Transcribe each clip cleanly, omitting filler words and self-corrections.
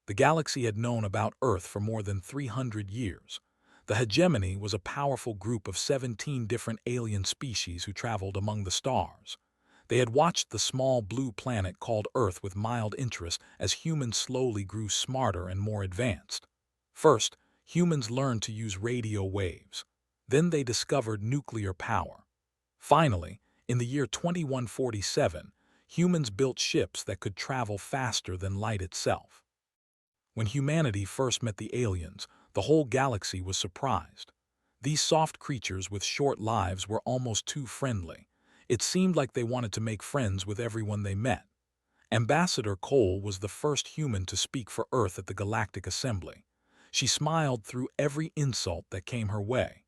The galaxy had known about Earth for more than 300 years. The hegemony was a powerful group of 17 different alien species who traveled among the stars. They had watched the small blue planet called Earth with mild interest as humans slowly grew smarter and more advanced. First, humans learned to use radio waves. Then they discovered nuclear power. Finally, in the year 2147, humans built ships that could travel faster than light itself. When humanity first met the aliens, the whole galaxy was surprised. These soft creatures with short lives were almost too friendly. It seemed like they wanted to make friends with everyone they met. Ambassador Cole was the first human to speak for Earth at the Galactic Assembly. She smiled through every insult that came her way.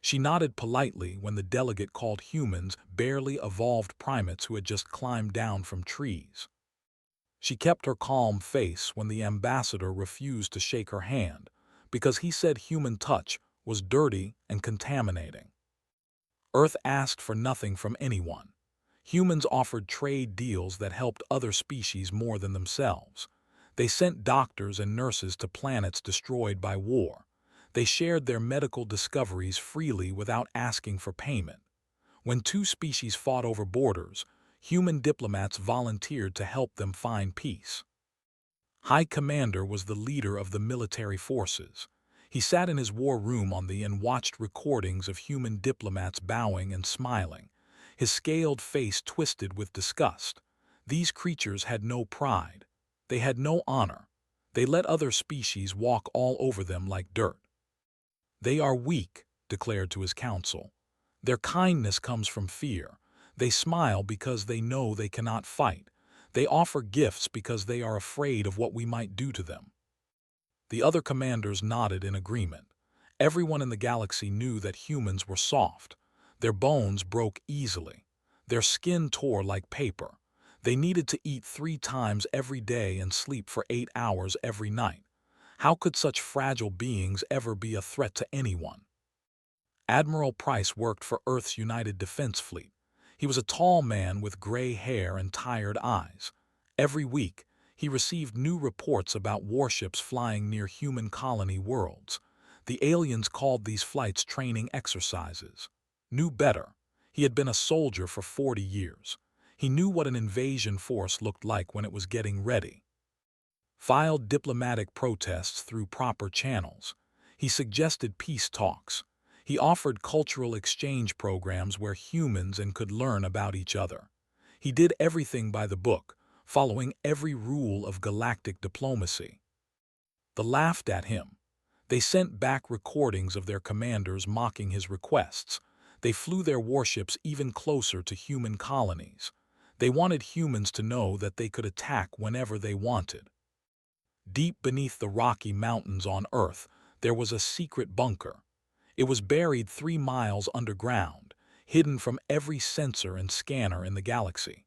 She nodded politely when the delegate called humans barely evolved primates who had just climbed down from trees. She kept her calm face when the ambassador refused to shake her hand because he said human touch was dirty and contaminating. Earth asked for nothing from anyone. Humans offered trade deals that helped other species more than themselves. They sent doctors and nurses to planets destroyed by war. They shared their medical discoveries freely without asking for payment. When two species fought over borders, human diplomats volunteered to help them find peace. High Commander was the leader of the military forces. He sat in his war room and watched recordings of human diplomats bowing and smiling. His scaled face twisted with disgust. These creatures had no pride. They had no honor. They let other species walk all over them like dirt. They are weak, declared to his council. Their kindness comes from fear. They smile because they know they cannot fight. They offer gifts because they are afraid of what we might do to them. The other commanders nodded in agreement. Everyone in the galaxy knew that humans were soft. Their bones broke easily. Their skin tore like paper. They needed to eat 3 times every day and sleep for 8 hours every night. How could such fragile beings ever be a threat to anyone? Admiral Price worked for Earth's United Defense Fleet. He was a tall man with gray hair and tired eyes. Every week, he received new reports about warships flying near human colony worlds. The aliens called these flights training exercises. Knew better. He had been a soldier for 40 years. He knew what an invasion force looked like when it was getting ready. Filed diplomatic protests through proper channels. He suggested peace talks. He offered cultural exchange programs where humans could learn about each other. He did everything by the book, following every rule of galactic diplomacy. They laughed at him. They sent back recordings of their commanders mocking his requests. They flew their warships even closer to human colonies. They wanted humans to know that they could attack whenever they wanted. Deep beneath the Rocky Mountains on Earth, there was a secret bunker. It was buried 3 miles underground, hidden from every sensor and scanner in the galaxy.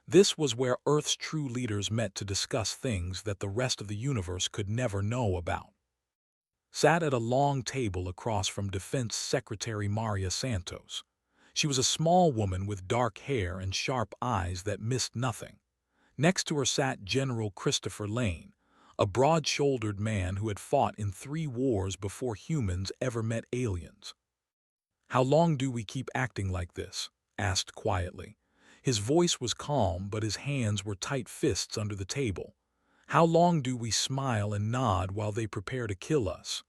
This was where Earth's true leaders met to discuss things that the rest of the universe could never know about. Sat at a long table across from Defense Secretary Maria Santos. She was a small woman with dark hair and sharp eyes that missed nothing. Next to her sat General Christopher Lane, a broad-shouldered man who had fought in 3 wars before humans ever met aliens. "How long do we keep acting like this?" asked quietly. His voice was calm, but his hands were tight fists under the table. "How long do we smile and nod while they prepare to kill us?"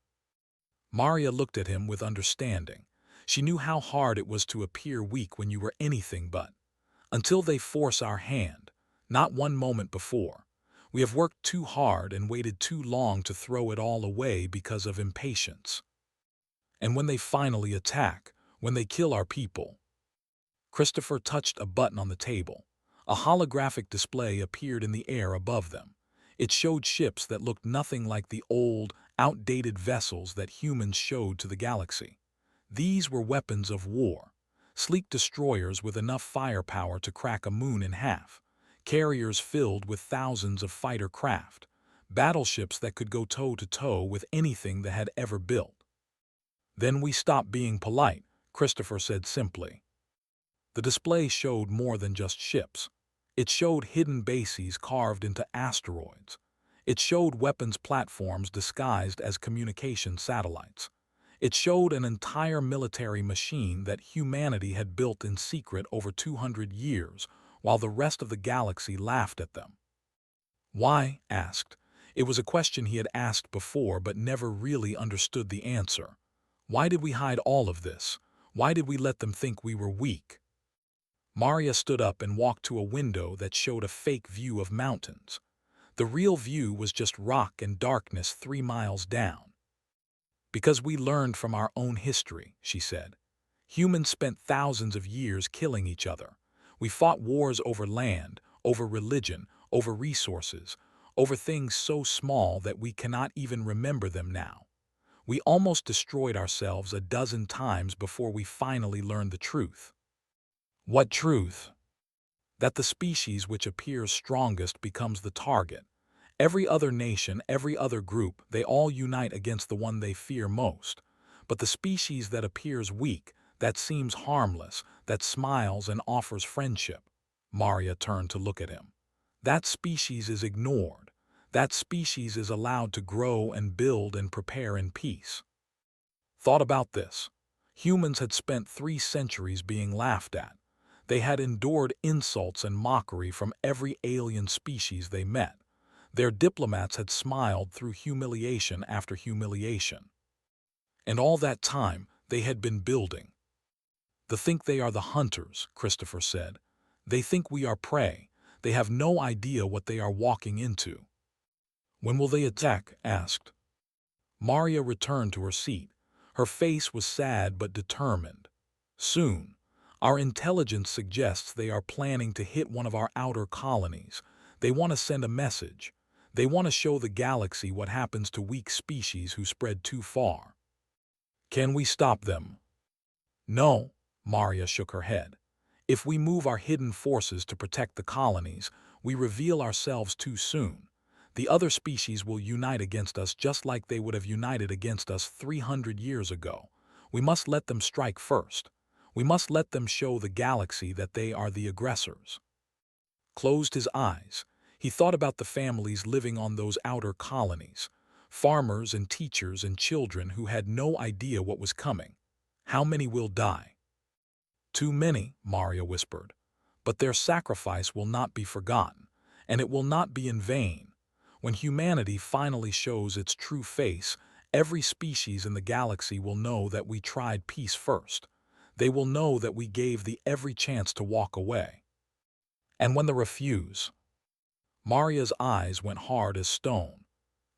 Maria looked at him with understanding. She knew how hard it was to appear weak when you were anything but. "Until they force our hand, not one moment before. We have worked too hard and waited too long to throw it all away because of impatience. And when they finally attack, when they kill our people." Christopher touched a button on the table. A holographic display appeared in the air above them. It showed ships that looked nothing like the old, outdated vessels that humans showed to the galaxy. These were weapons of war. Sleek destroyers with enough firepower to crack a moon in half. Carriers filled with thousands of fighter craft. Battleships that could go toe-to-toe with anything that had ever built. "Then we stop being polite," Christopher said simply. The display showed more than just ships. It showed hidden bases carved into asteroids. It showed weapons platforms disguised as communication satellites. It showed an entire military machine that humanity had built in secret over 200 years, while the rest of the galaxy laughed at them. Why? Asked. It was a question he had asked before but never really understood the answer. Why did we hide all of this? Why did we let them think we were weak? Maria stood up and walked to a window that showed a fake view of mountains. The real view was just rock and darkness 3 miles down. Because we learned from our own history, she said. Humans spent thousands of years killing each other. We fought wars over land, over religion, over resources, over things so small that we cannot even remember them now. We almost destroyed ourselves a dozen times before we finally learned the truth. What truth? That the species which appears strongest becomes the target. Every other nation, every other group, they all unite against the one they fear most. But the species that appears weak, that seems harmless, that smiles and offers friendship. Maria turned to look at him. That species is ignored. That species is allowed to grow and build and prepare in peace. Thought about this. Humans had spent 3 centuries being laughed at. They had endured insults and mockery from every alien species they met. Their diplomats had smiled through humiliation after humiliation. And all that time, they had been building. They think they are the hunters, Christopher said. They think we are prey. They have no idea what they are walking into. When will they attack? Asked. Maria returned to her seat. Her face was sad but determined. Soon. Our intelligence suggests they are planning to hit one of our outer colonies. They want to send a message. They want to show the galaxy what happens to weak species who spread too far. Can we stop them? No, Maria shook her head. If we move our hidden forces to protect the colonies, we reveal ourselves too soon. The other species will unite against us just like they would have united against us 300 years ago. We must let them strike first. We must let them show the galaxy that they are the aggressors. Closed his eyes. He thought about the families living on those outer colonies, farmers and teachers and children who had no idea what was coming. How many will die? Too many, Maria whispered. But their sacrifice will not be forgotten, and it will not be in vain. When humanity finally shows its true face, every species in the galaxy will know that we tried peace first. They will know that we gave the every chance to walk away. And when they refuse, Maria's eyes went hard as stone.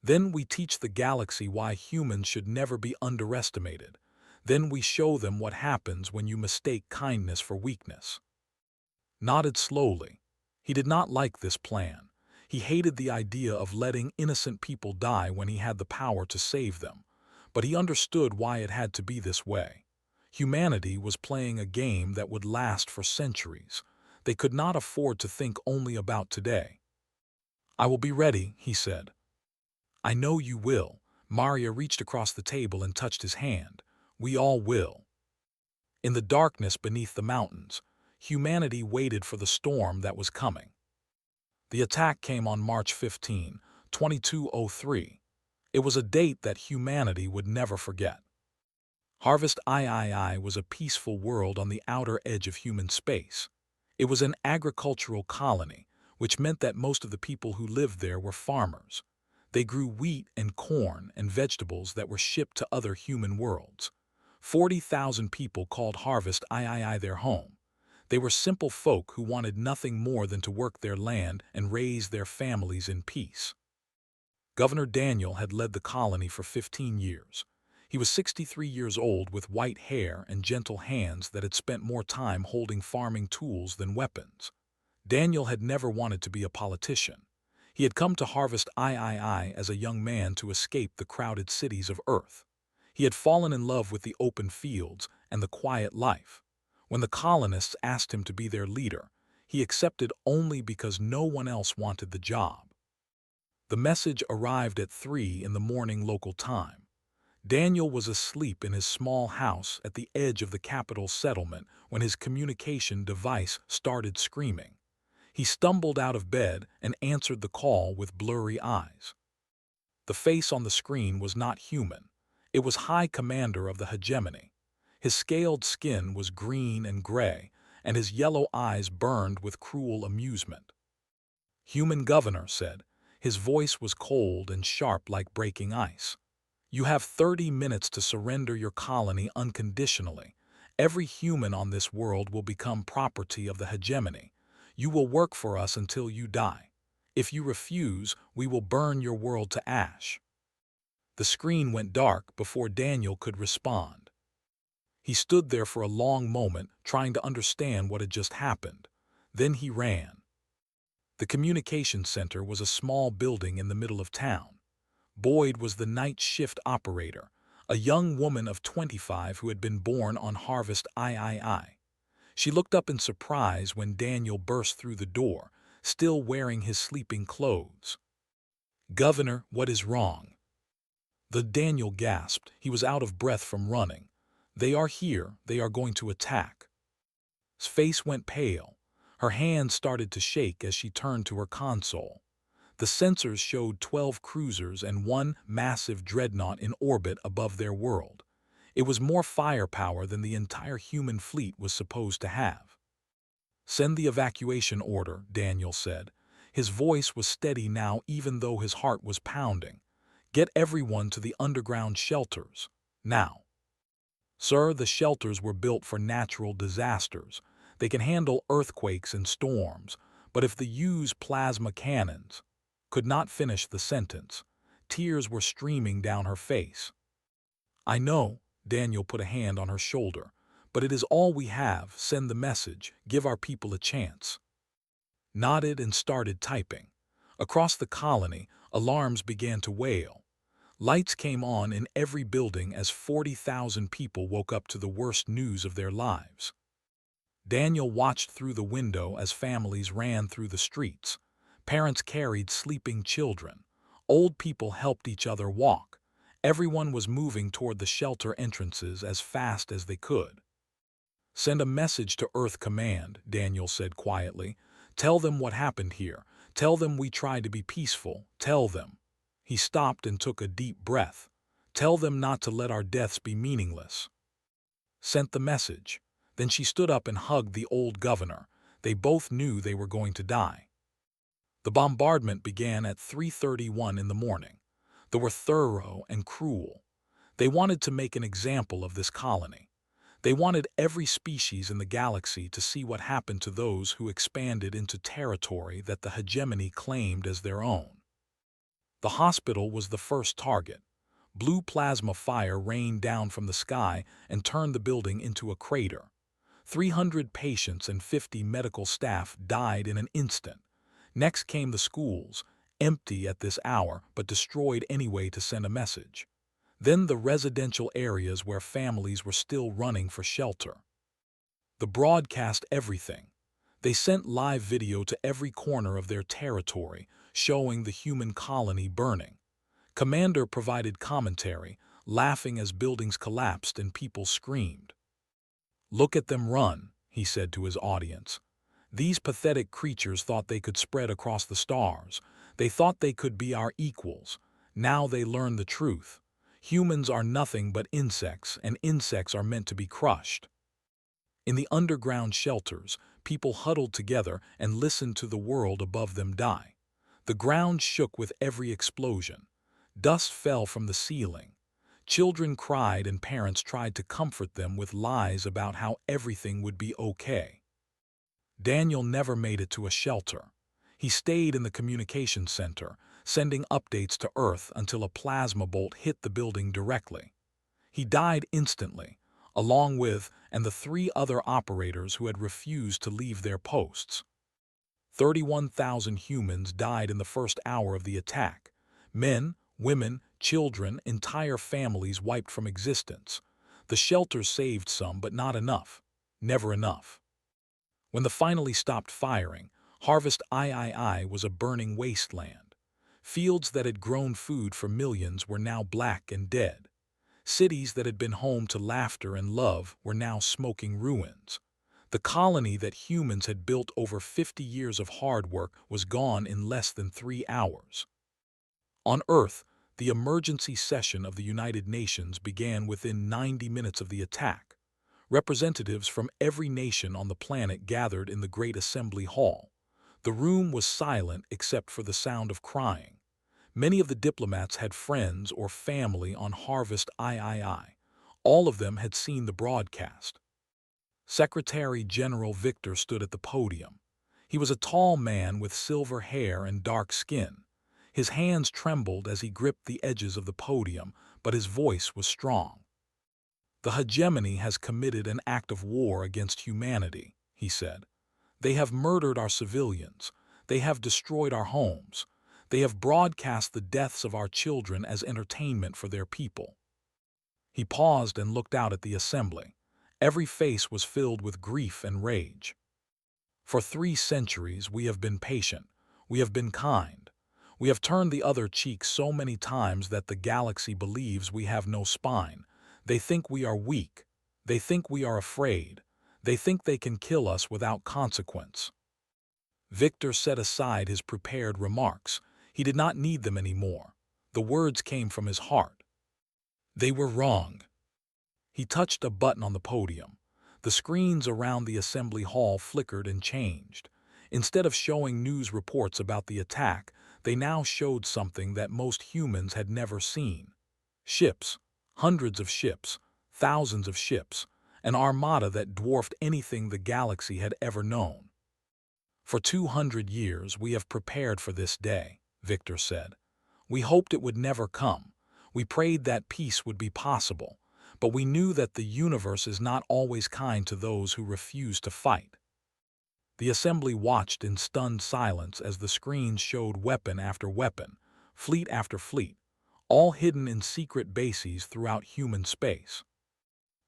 Then we teach the galaxy why humans should never be underestimated. Then we show them what happens when you mistake kindness for weakness. Nodded slowly. He did not like this plan. He hated the idea of letting innocent people die when he had the power to save them. But he understood why it had to be this way. Humanity was playing a game that would last for centuries. They could not afford to think only about today. I will be ready, he said. I know you will. Maria reached across the table and touched his hand. We all will. In the darkness beneath the mountains, humanity waited for the storm that was coming. The attack came on March 15, 2203. It was a date that humanity would never forget. Harvest III was a peaceful world on the outer edge of human space. It was an agricultural colony, which meant that most of the people who lived there were farmers. They grew wheat and corn and vegetables that were shipped to other human worlds. 40,000 people called Harvest III their home. They were simple folk who wanted nothing more than to work their land and raise their families in peace. Governor Daniel had led the colony for 15 years. He was 63 years old with white hair and gentle hands that had spent more time holding farming tools than weapons. Daniel had never wanted to be a politician. He had come to Harvest III as a young man to escape the crowded cities of Earth. He had fallen in love with the open fields and the quiet life. When the colonists asked him to be their leader, he accepted only because no one else wanted the job. The message arrived at 3 in the morning local time. Daniel was asleep in his small house at the edge of the capital settlement when his communication device started screaming. He stumbled out of bed and answered the call with blurry eyes. The face on the screen was not human. It was High Commander of the Hegemony. His scaled skin was green and gray, and his yellow eyes burned with cruel amusement. "Human Governor," said. His voice was cold and sharp like breaking ice. "You have 30 minutes to surrender your colony unconditionally. Every human on this world will become property of the hegemony. You will work for us until you die. If you refuse, we will burn your world to ash." The screen went dark before Daniel could respond. He stood there for a long moment, trying to understand what had just happened. Then he ran. The communication center was a small building in the middle of town. Boyd was the night shift operator, a young woman of 25 who had been born on Harvest III. She looked up in surprise when Daniel burst through the door, still wearing his sleeping clothes. "Governor, what is wrong?" Daniel gasped. He was out of breath from running. "They are here. They are going to attack." His face went pale. Her hands started to shake as she turned to her console. The sensors showed 12 cruisers and one massive dreadnought in orbit above their world. It was more firepower than the entire human fleet was supposed to have. "Send the evacuation order," Daniel said. His voice was steady now even though his heart was pounding. "Get everyone to the underground shelters. Now." "Sir, the shelters were built for natural disasters. They can handle earthquakes and storms, but if they use plasma cannons—" Could not finish the sentence. Tears were streaming down her face. "I know," Daniel put a hand on her shoulder, "but it is all we have. Send the message. Give our people a chance." Nodded and started typing. Across the colony, alarms began to wail. Lights came on in every building as 40,000 people woke up to the worst news of their lives. Daniel watched through the window as families ran through the streets. Parents carried sleeping children. Old people helped each other walk. Everyone was moving toward the shelter entrances as fast as they could. "Send a message to Earth Command," Daniel said quietly. "Tell them what happened here. Tell them we tried to be peaceful. Tell them." He stopped and took a deep breath. "Tell them not to let our deaths be meaningless." Sent the message. Then she stood up and hugged the old governor. They both knew they were going to die. The bombardment began at 3:31 in the morning. They were thorough and cruel. They wanted to make an example of this colony. They wanted every species in the galaxy to see what happened to those who expanded into territory that the hegemony claimed as their own. The hospital was the first target. Blue plasma fire rained down from the sky and turned the building into a crater. 300 patients and 50 medical staff died in an instant. Next came the schools, empty at this hour but destroyed anyway to send a message. Then the residential areas where families were still running for shelter. The broadcast everything. They sent live video to every corner of their territory, showing the human colony burning. Commander provided commentary, laughing as buildings collapsed and people screamed. "Look at them run," he said to his audience. "These pathetic creatures thought they could spread across the stars. They thought they could be our equals. Now they learn the truth. Humans are nothing but insects, and insects are meant to be crushed." In the underground shelters, people huddled together and listened to the world above them die. The ground shook with every explosion. Dust fell from the ceiling. Children cried and parents tried to comfort them with lies about how everything would be okay. Daniel never made it to a shelter. He stayed in the communication center, sending updates to Earth until a plasma bolt hit the building directly. He died instantly, along with the 3 other operators who had refused to leave their posts. 31,000 humans died in the first hour of the attack. Men, women, children, entire families wiped from existence. The shelters saved some, but not enough. Never enough. When they finally stopped firing, Harvest III was a burning wasteland. Fields that had grown food for millions were now black and dead. Cities that had been home to laughter and love were now smoking ruins. The colony that humans had built over 50 years of hard work was gone in less than 3 hours. On Earth, The emergency session of the United Nations began within 90 minutes of the attack. Representatives from every nation on the planet gathered in the Great Assembly Hall. The room was silent except for the sound of crying. Many of the diplomats had friends or family on Harvest III. All of them had seen the broadcast. Secretary General Victor stood at the podium. He was a tall man with silver hair and dark skin. His hands trembled as he gripped the edges of the podium, but his voice was strong. "The hegemony has committed an act of war against humanity," he said. "They have murdered our civilians. They have destroyed our homes. They have broadcast the deaths of our children as entertainment for their people." He paused and looked out at the assembly. Every face was filled with grief and rage. "For 3 centuries we have been patient. We have been kind. We have turned the other cheek so many times that the galaxy believes we have no spine. They think we are weak. They think we are afraid. They think they can kill us without consequence." Victor set aside his prepared remarks. He did not need them anymore. The words came from his heart. They were wrong. He touched a button on the podium. The screens around the assembly hall flickered and changed. Instead of showing news reports about the attack, they now showed something that most humans had never seen. Ships, hundreds of ships, thousands of ships, an armada that dwarfed anything the galaxy had ever known. "For 200 years we have prepared for this day," Victor said. "We hoped it would never come. We prayed that peace would be possible, but we knew that the universe is not always kind to those who refuse to fight." The assembly watched in stunned silence as the screens showed weapon after weapon, fleet after fleet, all hidden in secret bases throughout human space.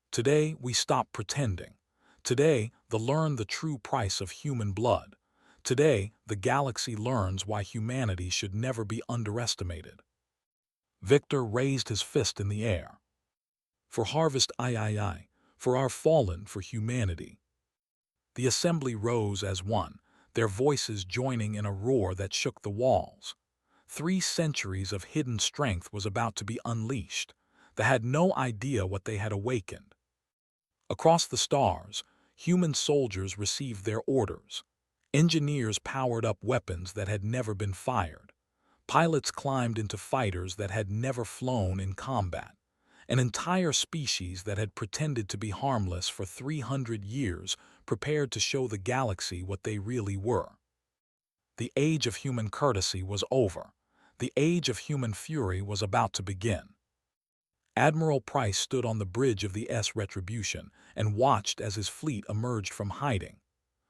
Today we stop pretending. Today they learn the true price of human blood. Today the galaxy learns why humanity should never be underestimated. Victor raised his fist in the air. "For Harvest III, for our fallen, for humanity." The assembly rose as one, their voices joining in a roar that shook the walls. 3 centuries of hidden strength was about to be unleashed. They had no idea what they had awakened. Across the stars, human soldiers received their orders. Engineers powered up weapons that had never been fired. Pilots climbed into fighters that had never flown in combat. An entire species that had pretended to be harmless for 300 years prepared to show the galaxy what they really were. The age of human courtesy was over. The age of human fury was about to begin. Admiral Price stood on the bridge of the S Retribution and watched as his fleet emerged from hiding.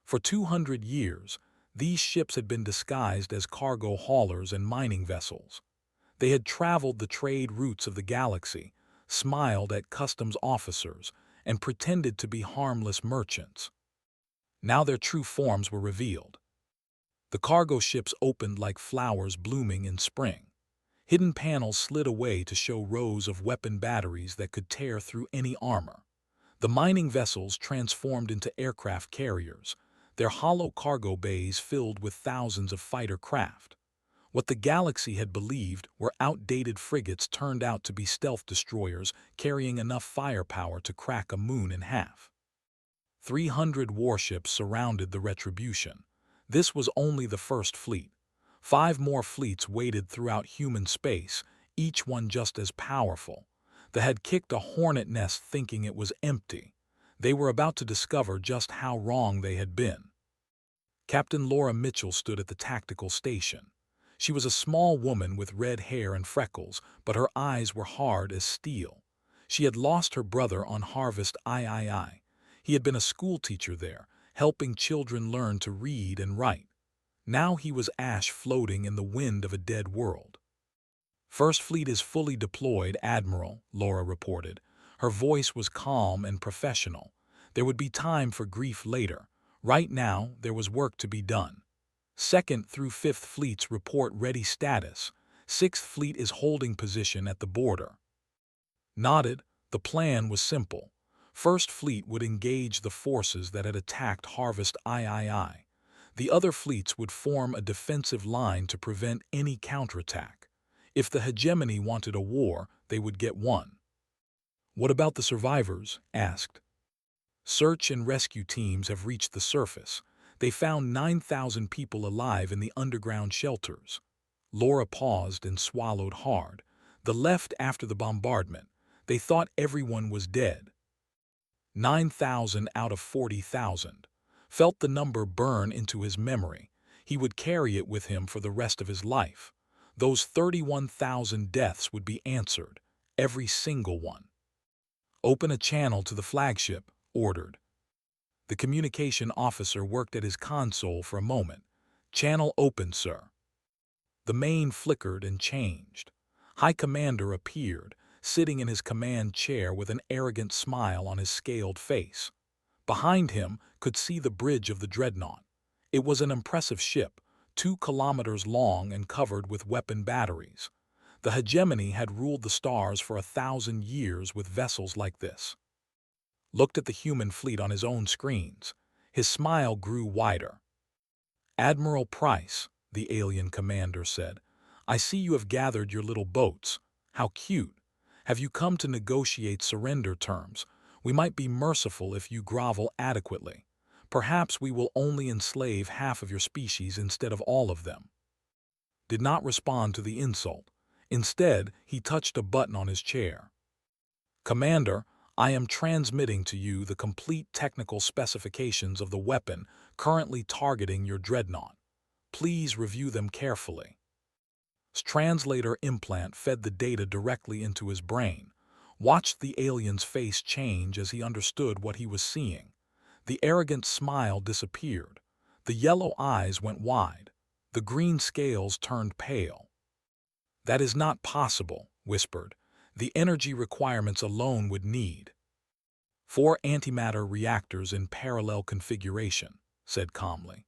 For 200 years, these ships had been disguised as cargo haulers and mining vessels. They had traveled the trade routes of the galaxy, smiled at customs officers, and pretended to be harmless merchants. Now their true forms were revealed. The cargo ships opened like flowers blooming in spring. Hidden panels slid away to show rows of weapon batteries that could tear through any armor. The mining vessels transformed into aircraft carriers, their hollow cargo bays filled with thousands of fighter craft. What the galaxy had believed were outdated frigates turned out to be stealth destroyers carrying enough firepower to crack a moon in half. 300 warships surrounded the Retribution. This was only the first fleet. 5 more fleets waited throughout human space, each one just as powerful. They had kicked a hornet nest thinking it was empty. They were about to discover just how wrong they had been. Captain Laura Mitchell stood at the tactical station. She was a small woman with red hair and freckles, but her eyes were hard as steel. She had lost her brother on Harvest III. He had been a schoolteacher there, helping children learn to read and write. Now he was ash floating in the wind of a dead world. "First Fleet is fully deployed, Admiral," Laura reported. Her voice was calm and professional. There would be time for grief later. Right now, there was work to be done. 2nd through 5th Fleets report ready status. 6th Fleet is holding position at the border. Nodded, the plan was simple. 1st Fleet would engage the forces that had attacked Harvest III. The other fleets would form a defensive line to prevent any counterattack. If the hegemony wanted a war, they would get one. "What about the survivors?" asked. "Search and rescue teams have reached the surface. They found 9,000 people alive in the underground shelters." Laura paused and swallowed hard. "The left after the bombardment. They thought everyone was dead." 9,000 out of 40,000. Felt the number burn into his memory. He would carry it with him for the rest of his life. Those 31,000 deaths would be answered, every single one. "Open a channel to the flagship," ordered. The communication officer worked at his console for a moment. "Channel open, sir." The main flickered and changed. High Commander appeared, sitting in his command chair with an arrogant smile on his scaled face. Behind him could see the bridge of the dreadnought. It was an impressive ship, 2 kilometers long and covered with weapon batteries. The hegemony had ruled the stars for 1,000 years with vessels like this. Looked at the human fleet on his own screens. His smile grew wider. "Admiral Price," the alien commander said, "I see you have gathered your little boats. How cute. Have you come to negotiate surrender terms? We might be merciful if you grovel adequately. Perhaps we will only enslave half of your species instead of all of them." Did not respond to the insult. Instead, he touched a button on his chair. "Commander, I am transmitting to you the complete technical specifications of the weapon currently targeting your dreadnought. Please review them carefully." Translator implant fed the data directly into his brain. Watched the alien's face change as he understood what he was seeing. The arrogant smile disappeared. The yellow eyes went wide. The green scales turned pale. "That is not possible," whispered. "The energy requirements alone would need." 4 antimatter reactors in parallel configuration," said calmly.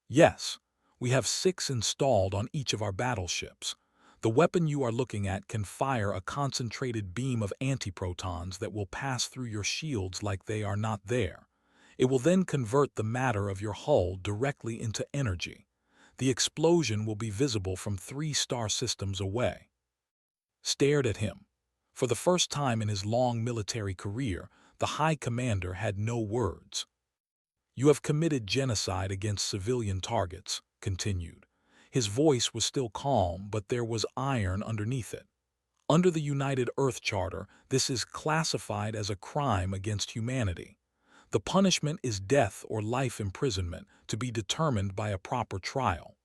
"Yes, we have 6 installed on each of our battleships. The weapon you are looking at can fire a concentrated beam of antiprotons that will pass through your shields like they are not there. It will then convert the matter of your hull directly into energy. The explosion will be visible from 3 star systems away." Stared at him. For the first time in his long military career, the High Commander had no words. "You have committed genocide against civilian targets," continued. His voice was still calm, but there was iron underneath it. "Under the United Earth Charter, this is classified as a crime against humanity. The punishment is death or life imprisonment, to be determined by a proper trial."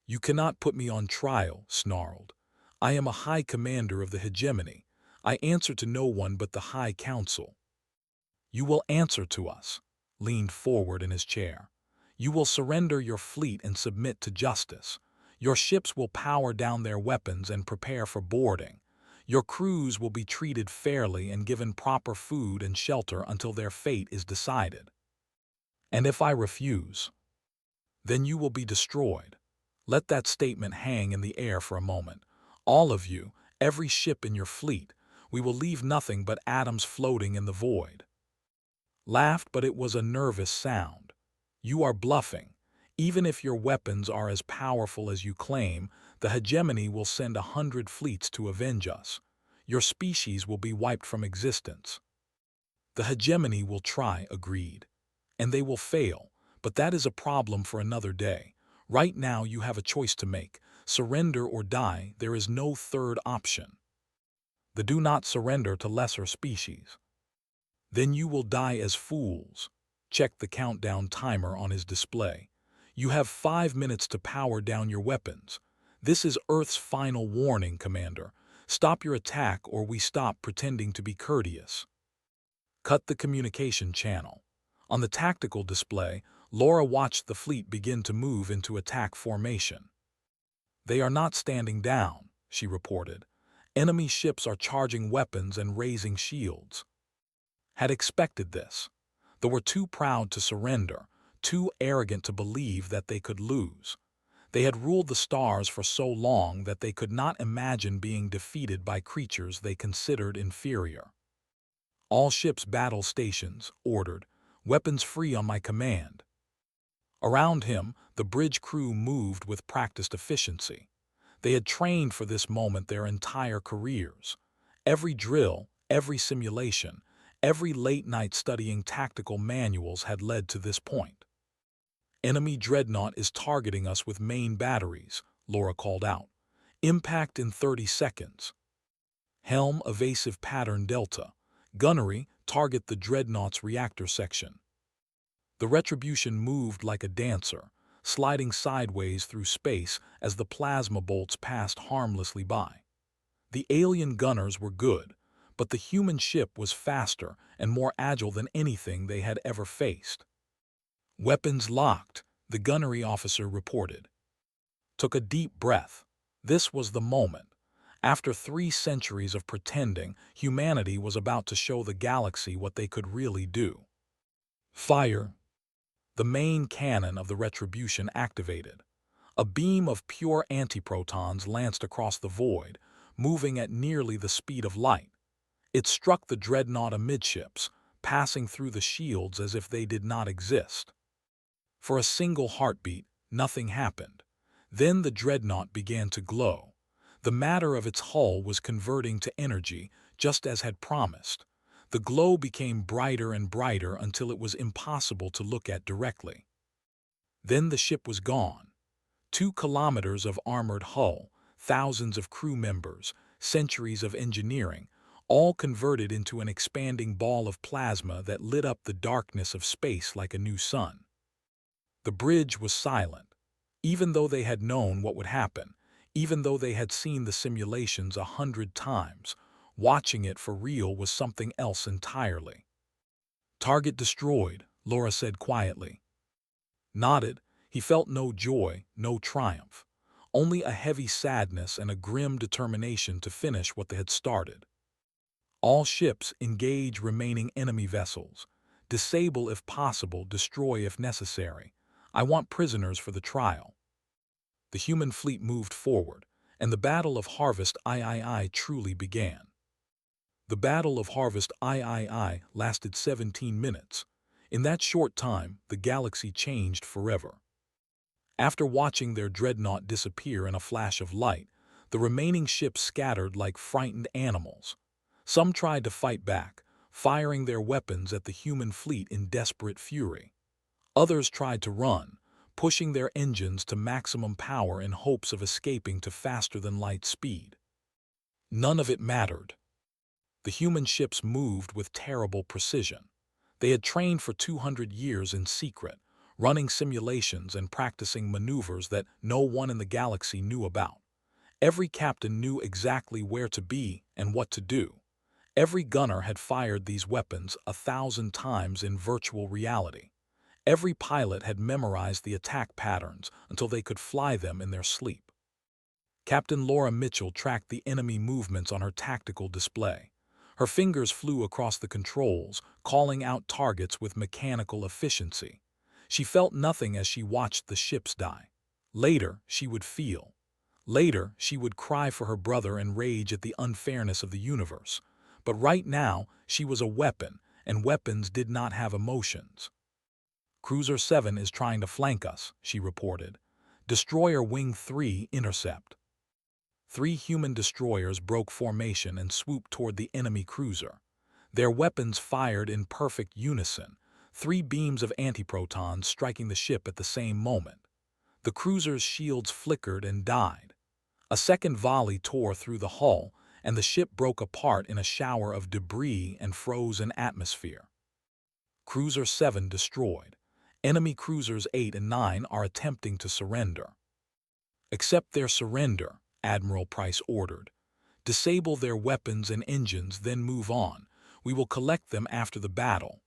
"You cannot put me on trial," snarled. "I am a High Commander of the hegemony. I answer to no one but the High Council." "You will answer to us," leaned forward in his chair. "You will surrender your fleet and submit to justice. Your ships will power down their weapons and prepare for boarding. Your crews will be treated fairly and given proper food and shelter until their fate is decided. And if I refuse, then you will be destroyed." Let that statement hang in the air for a moment. "All of you, every ship in your fleet. We will leave nothing but atoms floating in the void." Laughed, but it was a nervous sound. "You are bluffing. Even if your weapons are as powerful as you claim, the hegemony will send 100 fleets to avenge us. Your species will be wiped from existence." "The hegemony will try," agreed. "And they will fail, but that is a problem for another day. Right now you have a choice to make. Surrender or die. There is no third option. The do not surrender to lesser species. Then you will die as fools." Check the countdown timer on his display. "You have 5 minutes to power down your weapons. This is Earth's final warning, Commander. Stop your attack or we stop pretending to be courteous." Cut the communication channel. On the tactical display, Laura watched the fleet begin to move into attack formation. "They are not standing down," she reported. "Enemy ships are charging weapons and raising shields." Had expected this. They were too proud to surrender, too arrogant to believe that they could lose. They had ruled the stars for so long that they could not imagine being defeated by creatures they considered inferior. "All ships battle stations," ordered. "Weapons free on my command." Around him, the bridge crew moved with practiced efficiency. They had trained for this moment their entire careers. Every drill, every simulation, every late night studying tactical manuals had led to this point. "Enemy dreadnought is targeting us with main batteries," Laura called out. "Impact in 30 seconds. Helm evasive pattern delta. Gunnery, target the dreadnought's reactor section." The Retribution moved like a dancer, sliding sideways through space as the plasma bolts passed harmlessly by. The alien gunners were good, but the human ship was faster and more agile than anything they had ever faced. "Weapons locked," the gunnery officer reported. Took a deep breath. This was the moment. After 3 centuries of pretending, humanity was about to show the galaxy what they could really do. Fire. The main cannon of the Retribution activated. A beam of pure antiprotons lanced across the void, moving at nearly the speed of light. It struck the dreadnought amidships, passing through the shields as if they did not exist. For a single heartbeat, nothing happened. Then the dreadnought began to glow. The matter of its hull was converting to energy, just as had promised. The glow became brighter and brighter until it was impossible to look at directly. Then the ship was gone. 2 kilometers of armored hull, thousands of crew members, centuries of engineering, all converted into an expanding ball of plasma that lit up the darkness of space like a new sun. The bridge was silent. Even though they had known what would happen, even though they had seen the simulations 100 times, watching it for real was something else entirely. "Target destroyed," Laura said quietly. Nodded. He felt no joy, no triumph, only a heavy sadness and a grim determination to finish what they had started. "All ships engage remaining enemy vessels. Disable if possible, destroy if necessary. I want prisoners for the trial." The human fleet moved forward, and the Battle of Harvest III truly began. The Battle of Harvest III lasted 17 minutes. In that short time, the galaxy changed forever. After watching their dreadnought disappear in a flash of light, the remaining ships scattered like frightened animals. Some tried to fight back, firing their weapons at the human fleet in desperate fury. Others tried to run, pushing their engines to maximum power in hopes of escaping to faster-than-light speed. None of it mattered. The human ships moved with terrible precision. They had trained for 200 years in secret, running simulations and practicing maneuvers that no one in the galaxy knew about. Every captain knew exactly where to be and what to do. Every gunner had fired these weapons 1,000 times in virtual reality. Every pilot had memorized the attack patterns until they could fly them in their sleep. Captain Laura Mitchell tracked the enemy movements on her tactical display. Her fingers flew across the controls, calling out targets with mechanical efficiency. She felt nothing as she watched the ships die. Later, she would feel. Later, she would cry for her brother and rage at the unfairness of the universe. But right now, she was a weapon, and weapons did not have emotions. "Cruiser 7 is trying to flank us," she reported. "Destroyer Wing 3 intercept." 3 human destroyers broke formation and swooped toward the enemy cruiser. Their weapons fired in perfect unison, 3 beams of antiprotons striking the ship at the same moment. The cruiser's shields flickered and died. A second volley tore through the hull, and the ship broke apart in a shower of debris and frozen atmosphere. Cruiser 7 destroyed. Enemy cruisers 8 and 9 are attempting to surrender. "Accept their surrender," Admiral Price ordered. "Disable their weapons and engines, then move on. We will collect them after the battle."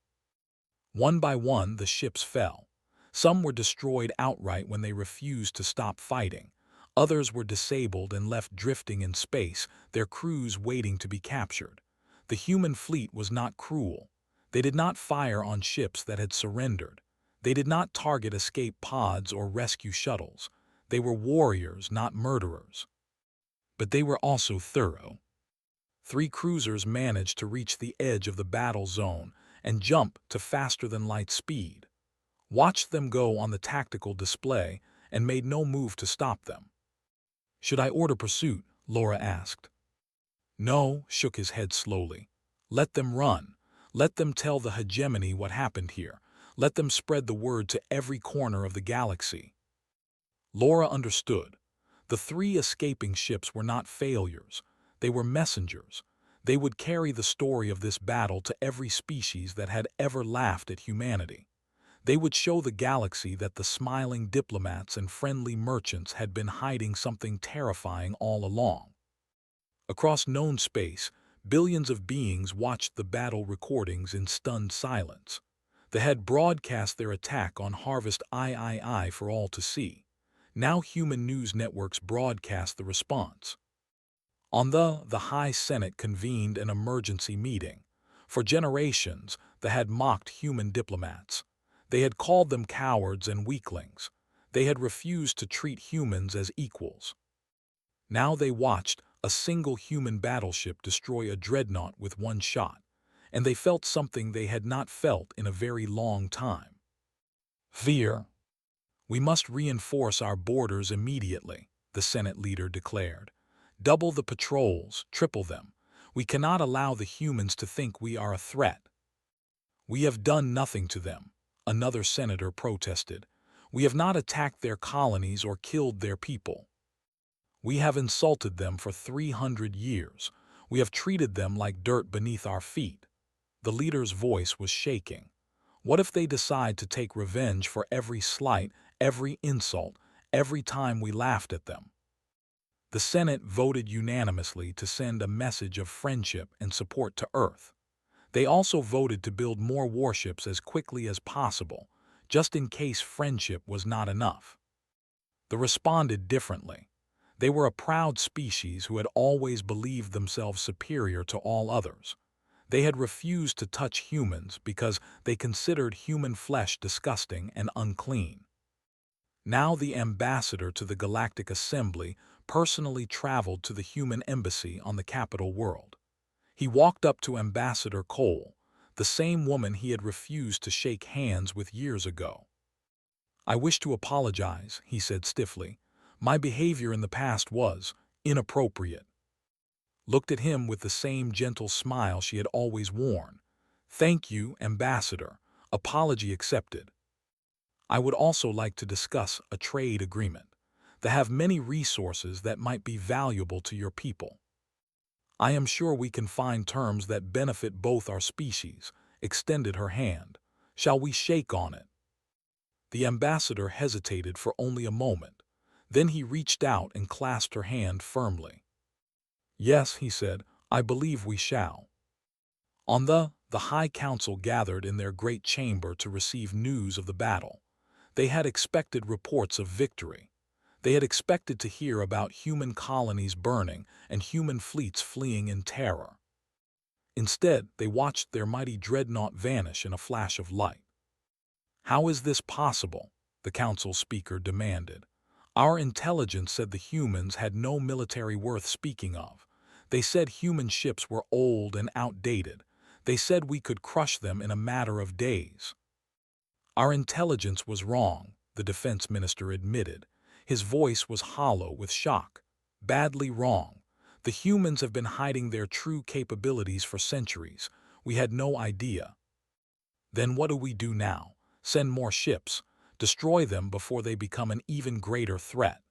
One by one, the ships fell. Some were destroyed outright when they refused to stop fighting. Others were disabled and left drifting in space, their crews waiting to be captured. The human fleet was not cruel. They did not fire on ships that had surrendered. They did not target escape pods or rescue shuttles. They were warriors, not murderers. But they were also thorough. 3 cruisers managed to reach the edge of the battle zone and jump to faster-than-light speed. Watched them go on the tactical display and made no move to stop them. Should I order pursuit? Laura asked. No, shook his head slowly. Let them run. Let them tell the hegemony what happened here. Let them spread the word to every corner of the galaxy. Laura understood. The three escaping ships were not failures. They were messengers. They would carry the story of this battle to every species that had ever laughed at humanity. They would show the galaxy that the smiling diplomats and friendly merchants had been hiding something terrifying all along. Across known space, billions of beings watched the battle recordings in stunned silence. They had broadcast their attack on Harvest III for all to see. Now human news networks broadcast the response. On the High Senate convened an emergency meeting. For generations, they had mocked human diplomats. They had called them cowards and weaklings. They had refused to treat humans as equals. Now they watched a single human battleship destroy a dreadnought with one shot, and they felt something they had not felt in a very long time. Fear. We must reinforce our borders immediately, the Senate leader declared. Double the patrols, triple them. We cannot allow the humans to think we are a threat. We have done nothing to them, another senator protested. We have not attacked their colonies or killed their people. We have insulted them for 300 years. We have treated them like dirt beneath our feet. The leader's voice was shaking. What if they decide to take revenge for every slight, every insult, every time we laughed at them? The Senate voted unanimously to send a message of friendship and support to Earth. They also voted to build more warships as quickly as possible, just in case friendship was not enough. They responded differently. They were a proud species who had always believed themselves superior to all others. They had refused to touch humans because they considered human flesh disgusting and unclean. Now the ambassador to the Galactic Assembly personally traveled to the human embassy on the capital world. He walked up to Ambassador Cole, the same woman he had refused to shake hands with years ago. I wish to apologize, he said stiffly. My behavior in the past was inappropriate. Looked at him with the same gentle smile she had always worn. Thank you, Ambassador. Apology accepted. I would also like to discuss a trade agreement. They have many resources that might be valuable to your people. I am sure we can find terms that benefit both our species, extended her hand. Shall we shake on it? The ambassador hesitated for only a moment. Then he reached out and clasped her hand firmly. Yes, he said, I believe we shall. On the High Council gathered in their great chamber to receive news of the battle. They had expected reports of victory. They had expected to hear about human colonies burning and human fleets fleeing in terror. Instead, they watched their mighty dreadnought vanish in a flash of light. How is this possible? The council speaker demanded. Our intelligence said the humans had no military worth speaking of. They said human ships were old and outdated. They said we could crush them in a matter of days. Our intelligence was wrong, the defense minister admitted. His voice was hollow with shock. Badly wrong. The humans have been hiding their true capabilities for centuries. We had no idea. Then what do we do now? Send more ships. Destroy them before they become an even greater threat.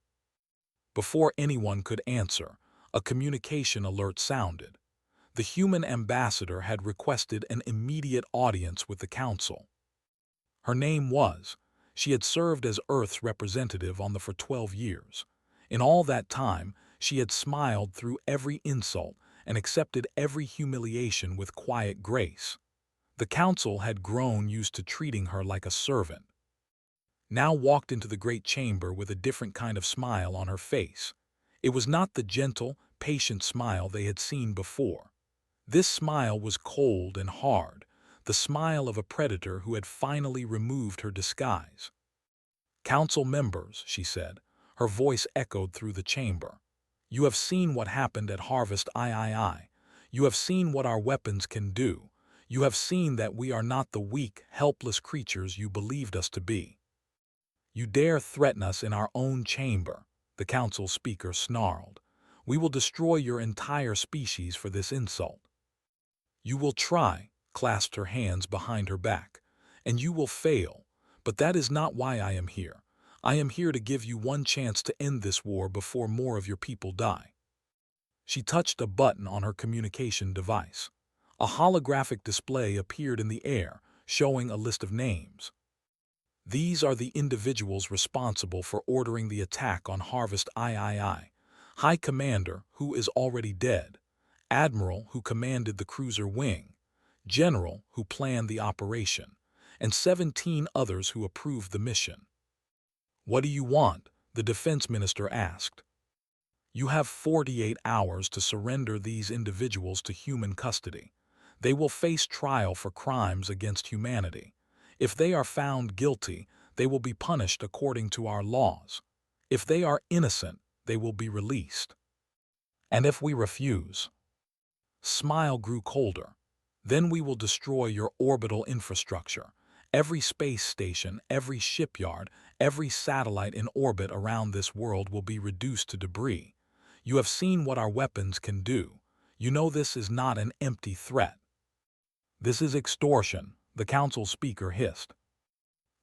Before anyone could answer, a communication alert sounded. The human ambassador had requested an immediate audience with the council. Her name was. She had served as Earth's representative on the for 12 years. In all that time, she had smiled through every insult and accepted every humiliation with quiet grace. The council had grown used to treating her like a servant. Now walked into the great chamber with a different kind of smile on her face. It was not the gentle, patient smile they had seen before. This smile was cold and hard, the smile of a predator who had finally removed her disguise. Council members, she said, her voice echoed through the chamber. You have seen what happened at Harvest III. You have seen what our weapons can do. You have seen that we are not the weak, helpless creatures you believed us to be. You dare threaten us in our own chamber. the council speaker snarled. "We will destroy your entire species for this insult." "You will try," clasped her hands behind her back, "and you will fail, but that is not why I am here. I am here to give you one chance to end this war before more of your people die." She touched a button on her communication device. A holographic display appeared in the air, showing a list of names. "These are the individuals responsible for ordering the attack on Harvest III. High Commander, who is already dead. Admiral, who commanded the cruiser Wing. General, who planned the operation. And 17 others who approved the mission." "What do you want?" the defense minister asked. "You have 48 hours to surrender these individuals to human custody. They will face trial for crimes against humanity. If they are found guilty, they will be punished according to our laws. If they are innocent, they will be released." "And if we refuse?" Smile grew colder. "Then we will destroy your orbital infrastructure. Every space station, every shipyard, every satellite in orbit around this world will be reduced to debris. You have seen what our weapons can do. You know this is not an empty threat." "This is extortion," the council speaker hissed.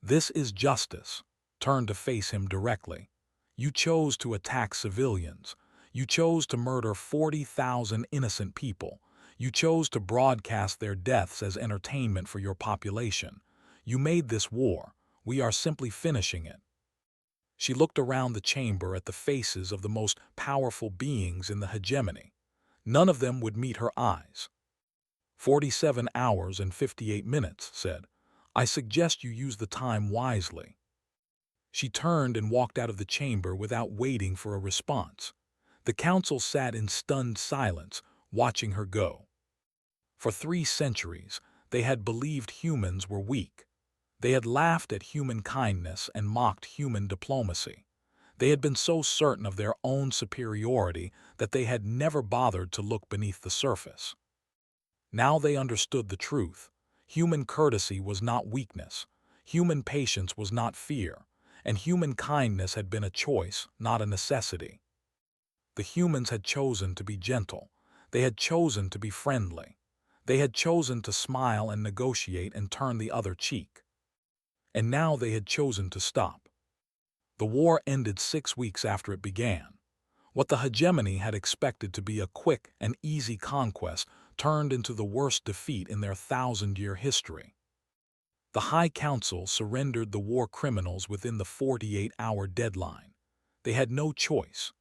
"This is justice." Turned to face him directly. "You chose to attack civilians. You chose to murder 40,000 innocent people. You chose to broadcast their deaths as entertainment for your population. You made this war. We are simply finishing it." She looked around the chamber at the faces of the most powerful beings in the hegemony. None of them would meet her eyes. 47 hours and 58 minutes, said. "I suggest you use the time wisely." She turned and walked out of the chamber without waiting for a response. The council sat in stunned silence, watching her go. For 3 centuries, they had believed humans were weak. They had laughed at human kindness and mocked human diplomacy. They had been so certain of their own superiority that they had never bothered to look beneath the surface. Now they understood the truth. Human courtesy was not weakness. Human patience was not fear. And human kindness had been a choice, not a necessity. The humans had chosen to be gentle. They had chosen to be friendly. They had chosen to smile and negotiate and turn the other cheek. And now they had chosen to stop. The war ended 6 weeks after it began. What the hegemony had expected to be a quick and easy conquest turned into the worst defeat in their 1,000-year history. The High Council surrendered the war criminals within the 48-hour deadline. They had no choice.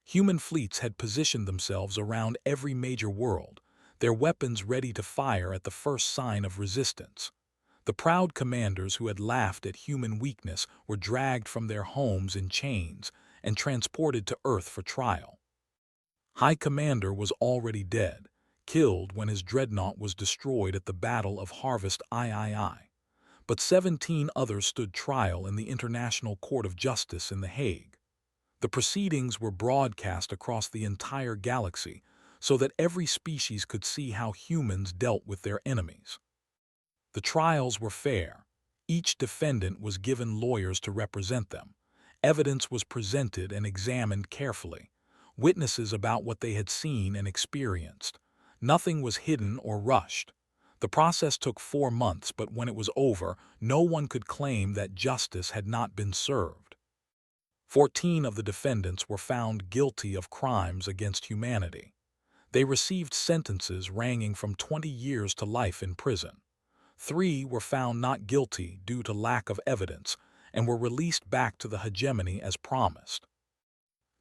Human fleets had positioned themselves around every major world, their weapons ready to fire at the first sign of resistance. The proud commanders who had laughed at human weakness were dragged from their homes in chains and transported to Earth for trial. High Commander was already dead, killed when his dreadnought was destroyed at the Battle of Harvest III. But 17 others stood trial in the International Court of Justice in The Hague. The proceedings were broadcast across the entire galaxy so that every species could see how humans dealt with their enemies. The trials were fair. Each defendant was given lawyers to represent them. Evidence was presented and examined carefully. Witnesses about what they had seen and experienced. Nothing was hidden or rushed. The process took 4 months, but when it was over, no one could claim that justice had not been served. 14 of the defendants were found guilty of crimes against humanity. They received sentences ranging from 20 years to life in prison. 3 were found not guilty due to lack of evidence and were released back to the hegemony as promised.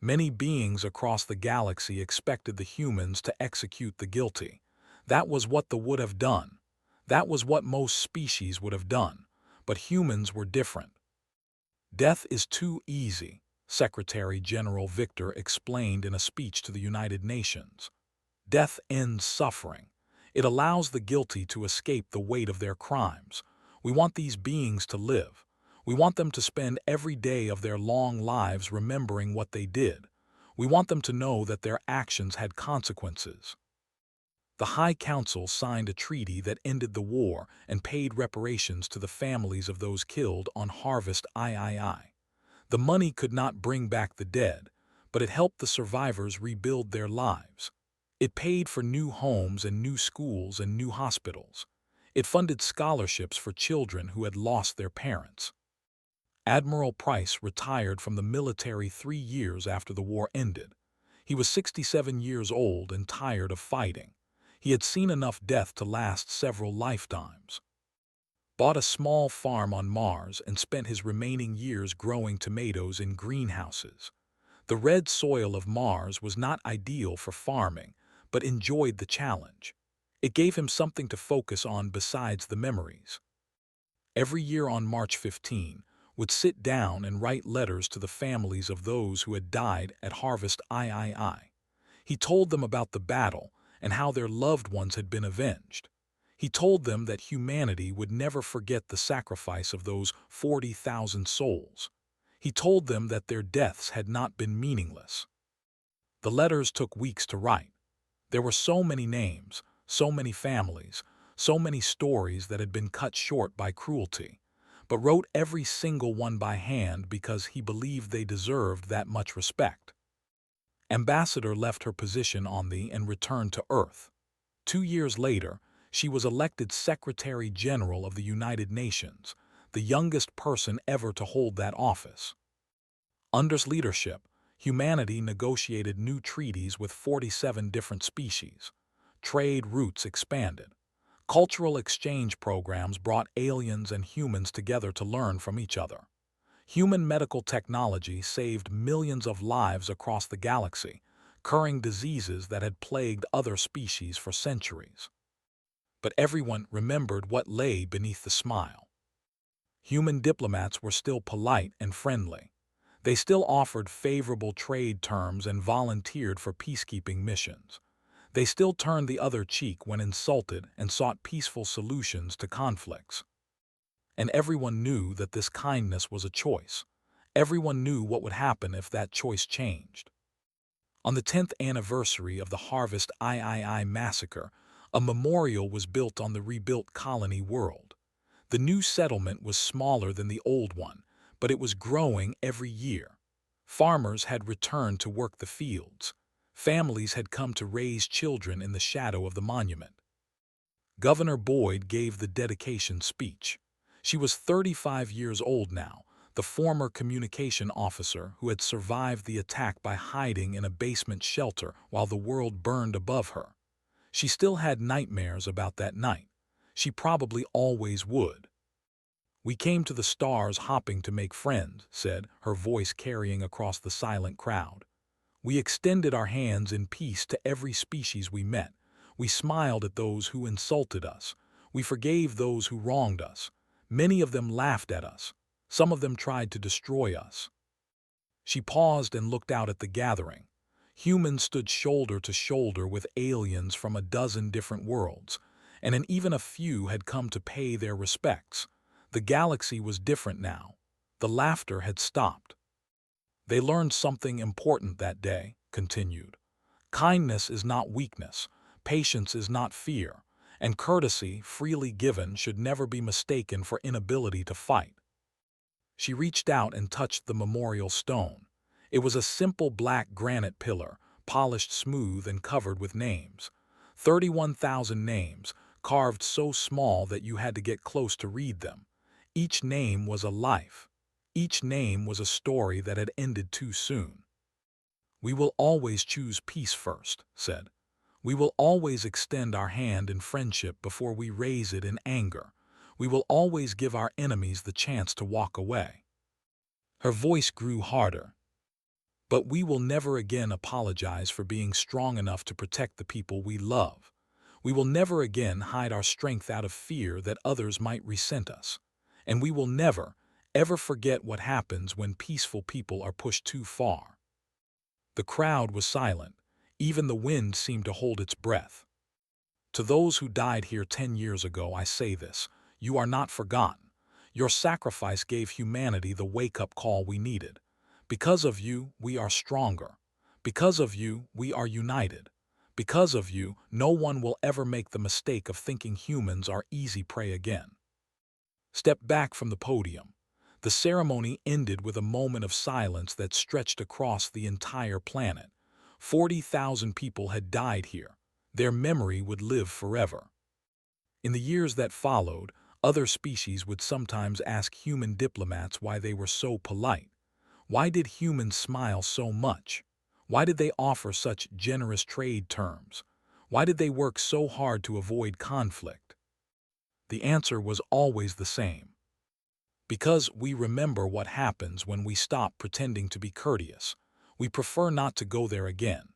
Many beings across the galaxy expected the humans to execute the guilty. That was what they would have done. That was what most species would have done. But humans were different. "Death is too easy," Secretary General Victor explained in a speech to the United Nations. "Death ends suffering. It allows the guilty to escape the weight of their crimes. We want these beings to live. We want them to spend every day of their long lives remembering what they did. We want them to know that their actions had consequences." The High Council signed a treaty that ended the war and paid reparations to the families of those killed on Harvest III. The money could not bring back the dead, but it helped the survivors rebuild their lives. It paid for new homes and new schools and new hospitals. It funded scholarships for children who had lost their parents. Admiral Price retired from the military 3 years after the war ended. He was 67 years old and tired of fighting. He had seen enough death to last several lifetimes. Bought a small farm on Mars and spent his remaining years growing tomatoes in greenhouses. The red soil of Mars was not ideal for farming, but enjoyed the challenge. It gave him something to focus on besides the memories. Every year on March 15, would sit down and write letters to the families of those who had died at Harvest III. He told them about the battle and how their loved ones had been avenged. He told them that humanity would never forget the sacrifice of those 40,000 souls. He told them that their deaths had not been meaningless. The letters took weeks to write. There were so many names, so many families, so many stories that had been cut short by cruelty, but wrote every single one by hand because he believed they deserved that much respect. Ambassador left her position on the and returned to Earth. 2 years later, she was elected Secretary General of the United Nations, the youngest person ever to hold that office. Under his leadership, humanity negotiated new treaties with 47 different species. Trade routes expanded. Cultural exchange programs brought aliens and humans together to learn from each other. Human medical technology saved millions of lives across the galaxy, curing diseases that had plagued other species for centuries. But everyone remembered what lay beneath the smile. Human diplomats were still polite and friendly. They still offered favorable trade terms and volunteered for peacekeeping missions. They still turned the other cheek when insulted and sought peaceful solutions to conflicts. And everyone knew that this kindness was a choice. Everyone knew what would happen if that choice changed. On the 10th anniversary of the Harvest III massacre, a memorial was built on the rebuilt colony world. The new settlement was smaller than the old one, but it was growing every year. Farmers had returned to work the fields. Families had come to raise children in the shadow of the monument. Governor Boyd gave the dedication speech. She was 35 years old now, the former communication officer who had survived the attack by hiding in a basement shelter while the world burned above her. She still had nightmares about that night. She probably always would. "We came to the stars hopping to make friends," said, her voice carrying across the silent crowd. "We extended our hands in peace to every species we met. We smiled at those who insulted us. We forgave those who wronged us. Many of them laughed at us. Some of them tried to destroy us." She paused and looked out at the gathering. Humans stood shoulder to shoulder with aliens from a dozen different worlds, and even a few had come to pay their respects. The galaxy was different now. The laughter had stopped. "They learned something important that day," continued. "Kindness is not weakness, patience is not fear, and courtesy, freely given, should never be mistaken for inability to fight." She reached out and touched the memorial stone. It was a simple black granite pillar, polished smooth and covered with names. 31,000 names, carved so small that you had to get close to read them. Each name was a life. Each name was a story that had ended too soon. "We will always choose peace first," said. "We will always extend our hand in friendship before we raise it in anger. We will always give our enemies the chance to walk away." Her voice grew harder. "But we will never again apologize for being strong enough to protect the people we love. We will never again hide our strength out of fear that others might resent us. And we will never, ever forget what happens when peaceful people are pushed too far." The crowd was silent. Even the wind seemed to hold its breath. "To those who died here 10 years ago, I say this: you are not forgotten. Your sacrifice gave humanity the wake-up call we needed. Because of you, we are stronger. Because of you, we are united. Because of you, no one will ever make the mistake of thinking humans are easy prey again." Step back from the podium. The ceremony ended with a moment of silence that stretched across the entire planet. 40,000 people had died here. Their memory would live forever. In the years that followed, other species would sometimes ask human diplomats why they were so polite. Why did humans smile so much? Why did they offer such generous trade terms? Why did they work so hard to avoid conflict? The answer was always the same. Because we remember what happens when we stop pretending to be courteous. We prefer not to go there again.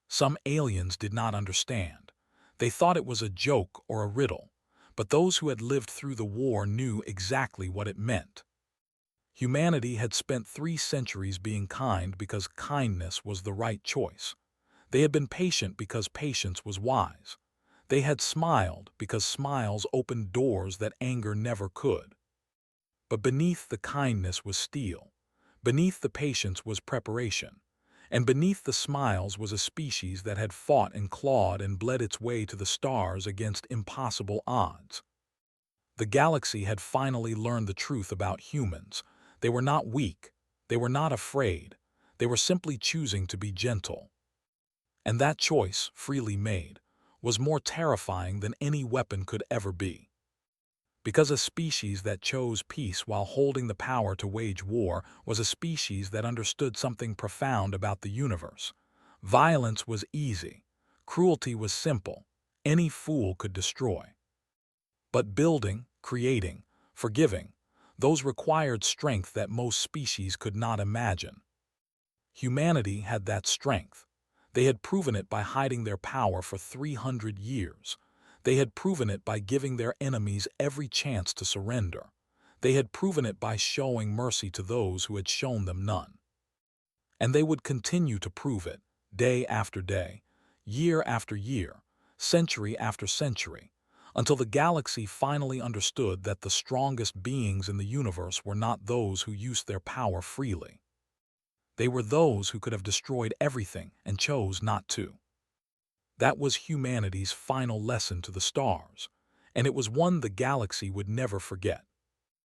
Some aliens did not understand. They thought it was a joke or a riddle, but those who had lived through the war knew exactly what it meant. Humanity had spent 3 centuries being kind because kindness was the right choice. They had been patient because patience was wise. They had smiled because smiles opened doors that anger never could. But beneath the kindness was steel. Beneath the patience was preparation. And beneath the smiles was a species that had fought and clawed and bled its way to the stars against impossible odds. The galaxy had finally learned the truth about humans. They were not weak. They were not afraid. They were simply choosing to be gentle. And that choice, freely made, was more terrifying than any weapon could ever be. Because a species that chose peace while holding the power to wage war was a species that understood something profound about the universe. Violence was easy. Cruelty was simple. Any fool could destroy. But building, creating, forgiving, those required strength that most species could not imagine. Humanity had that strength. They had proven it by hiding their power for 300 years. They had proven it by giving their enemies every chance to surrender. They had proven it by showing mercy to those who had shown them none. And they would continue to prove it, day after day, year after year, century after century, until the galaxy finally understood that the strongest beings in the universe were not those who used their power freely. They were those who could have destroyed everything and chose not to. That was humanity's final lesson to the stars, and it was one the galaxy would never forget.